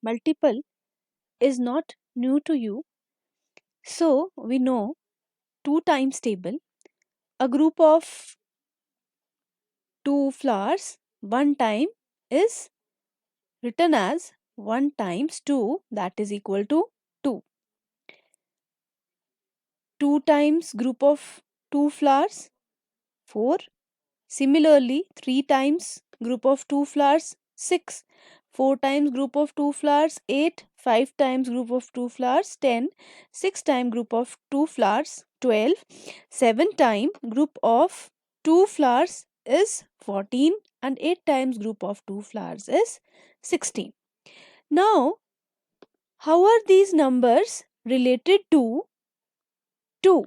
multiple is not new to you. So we know 2 times table, a group of 2 flowers, 1 time is written as 1 times 2, that is equal to 2. 2 times group of 2 flowers, 4. Similarly, 3 times group of 2 flowers, 6. 4 times group of 2 flowers, 8. 5 times group of 2 flowers, 10. 6 times group of 2 flowers, 12. 7 times group of 2 flowers is 14. And 8 times group of 2 flowers is 16. Now, how are these numbers related to 2?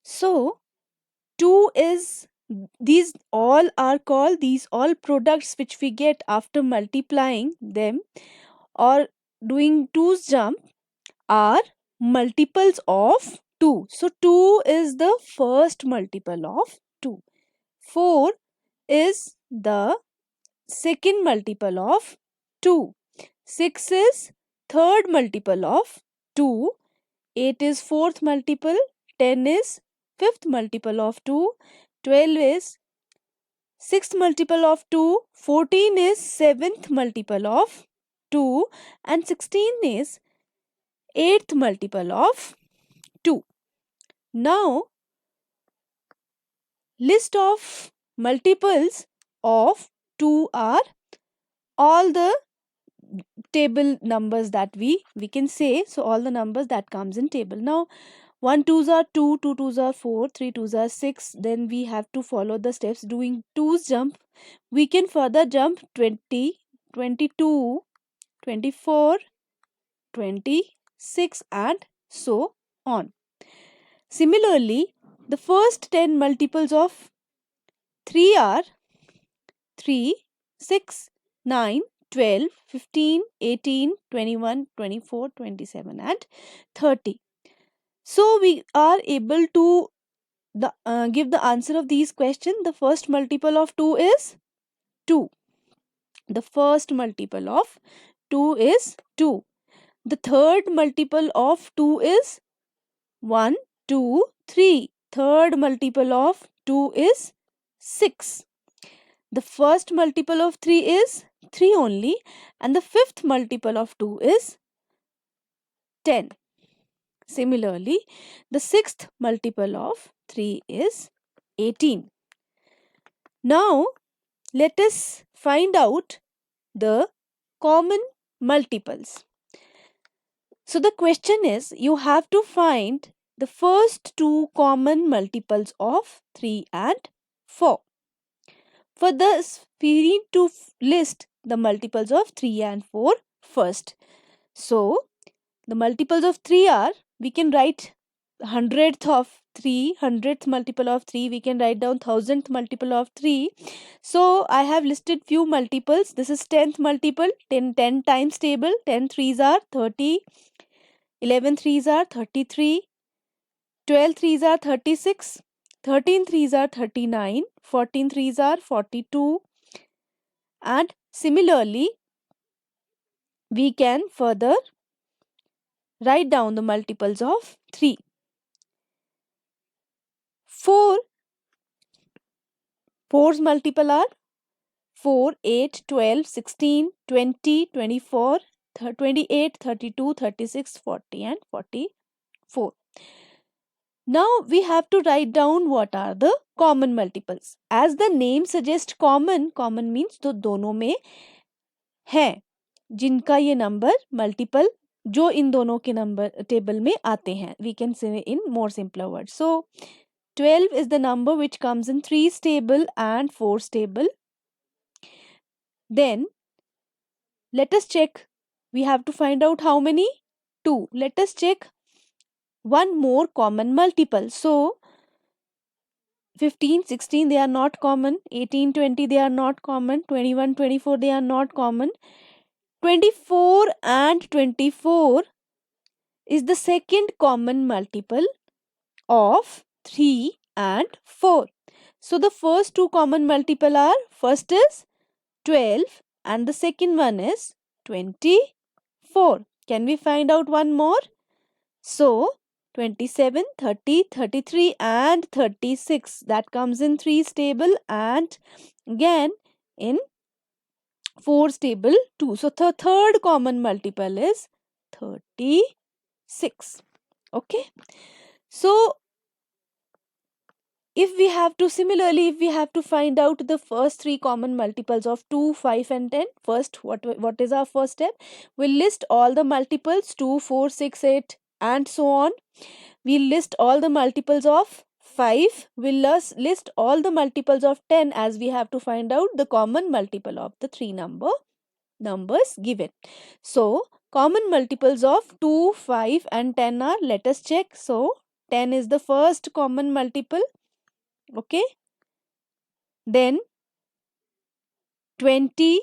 So, 2 is, these all are called, these all products which we get after multiplying them or doing 2's jump are multiples of 2. So 2 is the first multiple of 2. 4 is the second multiple of 2. 6 is third multiple of 2. 8 is fourth multiple. 10 is fifth multiple of 2. 12 is sixth multiple of 2. 14 is seventh multiple of 2. And 16 is eighth multiple of 2. Now, list of multiples of 2 are all the table numbers that we can say. So all the numbers that comes in table. Now 1 2s are 2, 2 2s are 4, 3 2s are 6. Then we have to follow the steps doing 2's jump. We can further jump 20, 22, 24, 26 and so on. Similarly, the first 10 multiples of 3 are 3, 6, 9, 12, 15, 18, 21, 24, 27 and 30. So we are able to give the answer of these questions. The first multiple of 2 is 2. The first multiple of 2 is 2. The third multiple of 2 is 1, 2, 3. Third multiple of 2 is 6. The first multiple of 3 is 3 only, and the fifth multiple of 2 is 10. Similarly, the sixth multiple of 3 is 18. Now, let us find out the common multiples. So the question is, you have to find the first 2 common multiples of 3 and 4. For this, we need to list the multiples of 3 and 4 first. So, the multiples of 3 are, we can write 100th of 3, 100th multiple of 3, we can write down 1000th multiple of 3. So, I have listed few multiples. This is 10th multiple, 10 times table, 10 3s are 30, 11 3s are 33, 12 3s are 36, 13 3s are 39, 14 3s are 42, and similarly, we can further write down the multiples of 3. 4's multiple are 4, 8, 12, 16, 20, 24, 28, 32, 36, 40 and 44. Now we have to write down what are the common multiples. As the name suggests common means तो दोनों में है जिनका ये number multiple जो इन दोनों के number table में आते हैं. We can say in more simpler words. So 12 is the number which comes in 3's table and 4's table. Then let us check. We have to find out how many? 2. Let us check one more common multiple. So 15, 16 they are not common. 18, 20 they are not common. 21, 24 they are not common. 24 and 24 is the second common multiple of 3 and 4. So the first 2 common multiple are, first is 12 and the second one is 24. Can we find out one more? So 27, 30, 33 and 36, that comes in 3's table and again in 4's table too. So the third common multiple is 36. Okay. So if we have to find out the first three common multiples of 2, 5 and 10, first what is our first step? We'll list all the multiples 2, 4, 6, 8 and so on. We'll list all the multiples of 5. We'll list all the multiples of 10, as we have to find out the common multiple of the three numbers given. So common multiples of 2, 5 and 10 are, let us check. So 10 is the first common multiple. Okay. Then 20,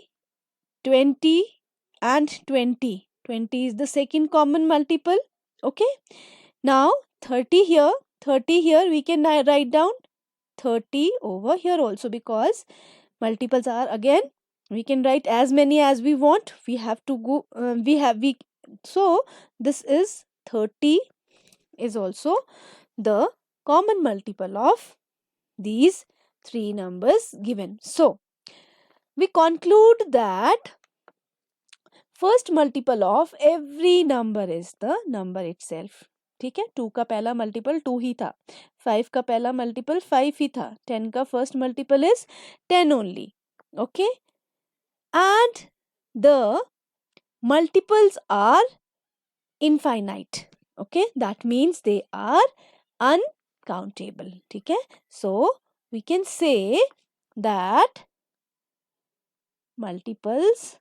20 and 20. 20 is the second common multiple. Okay. Now 30 here, 30 here, we can write down 30 over here also, because multiples are, again we can write as many as we want. We have to go so this is 30 is also the common multiple of these three numbers given. So we conclude that first multiple of every number is the number itself. ठीक है, 2 का पहला multiple 2 ही था, 5 का पहला multiple 5 ही था, 10 का first multiple is 10 only. Okay, and the multiples are infinite. Okay, that means they are uncountable. ठीक है, so we can say that multiples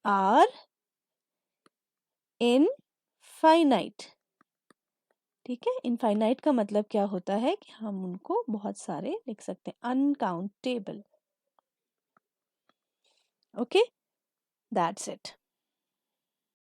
are infinite. ठीक है, इनफाइनाइट का मतलब क्या होता है कि हम उनको बहुत सारे लिख सकते हैं, अनकाउंटेबल. Okay, that's it.